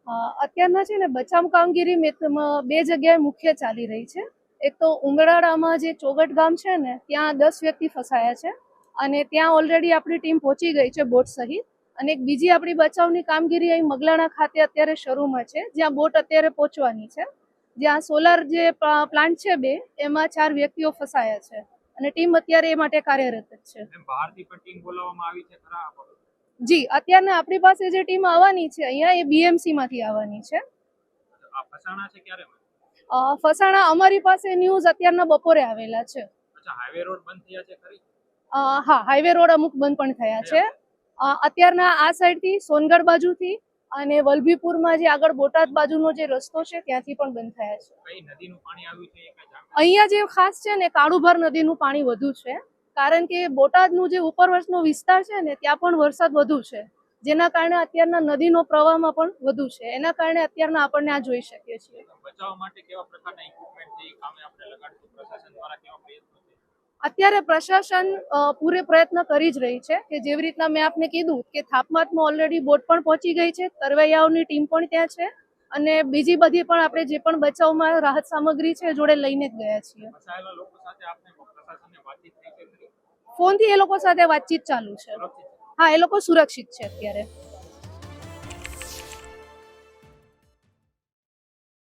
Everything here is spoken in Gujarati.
અત્યારના છે ને બચાવ કામગીરી બે જગ્યાએ મુખ્ય ચાલી રહી છે. એક તો ઉંગડાળામાં જે ચોગટ ગામ છે ને ત્યાં 10 વ્યક્તિ ફસાયા છે અને ત્યાં ઓલરેડી આપણી ટીમ પહોંચી ગઈ છે બોટ સહિત. અને એક બીજી આપણી બચાવની કામગીરી અહીં મગલાણા ખાતે અત્યારે શરૂમાં છે, જ્યાં બોટ અત્યારે પહોંચવાની છે, જ્યાં સોલાર જે પ્લાન્ટ છે બે એમાં 4 વ્યક્તિઓ ફસાયા છે અને ટીમ અત્યારે એ માટે કાર્યરત છે. બહારથી પણ ટીમ બોલાવવામાં આવી છે ખરા? જી, અત્યારે આપણી પાસે જે ટીમ આવવાની છે અહીંયા એ બીએમસી માંથી આવવાની છે. ફસાણા છે ક્યારે? ફસાણા અમારી પાસે ન્યૂઝ અત્યારના બપોરે આવેલા છે. અચ્છા, હાઈવે રોડ બંધ થયા છે ખરી? હા, હાઈવે રોડ અમુક બંધ પણ થયા છે. અત્યારના આ સાઈડથી સોનગઢ બાજુથી અને વલભીપુરમાં જે આગળ બોટાદ બાજુનો જે રસ્તો છે ત્યાંથી પણ બંધ થયા છે. કઈ નદીનું પાણી આવ્યું છે? અહીંયા જે ખાસ છે ને કાળુભર નદીનું પાણી વધુ છે, કારણ કે બોટાદનું જે ઉપરવર્ષનો વિસ્તાર છે ને ત્યાં પણ વરસાદ વધુ છે, જેના કારણે અત્યારના નદીનો પ્રવાહમાં પણ વધુ છે. એના કારણે અત્યારના આપણને આ જોઈ શકીએ છીએ. બચાવ માટે કેવા પ્રકારના ઇક્વિપમેન્ટ છે એ કામે આપણે લગાડશું? પ્રશાસન દ્વારા કેવા પ્રયત્નો છે? અત્યારે પ્રશાસન પૂરે પ્રયત્ન કરી જ રહી છે કે જેવી રીતના મેં આપને કીધું કે થાપમાતમાં ઓલરેડી બોટ પણ પહોંચી ગઈ છે, તરવૈયાઓની ટીમ પણ ત્યાં છે અને બીજી બધી પણ આપણે જે પણ બચાવમાં રાહત સામગ્રી છે જોડે લઈને જ ગયા છીએ. ફસાયેલા લોકો સાથે આપણે પ્રશાસનને વાતચીત થઈ છે? ફોનથી એ લોકો સાથે વાતચીત ચાલુ છે. હા, એ લોકો સુરક્ષિત છે અત્યારે.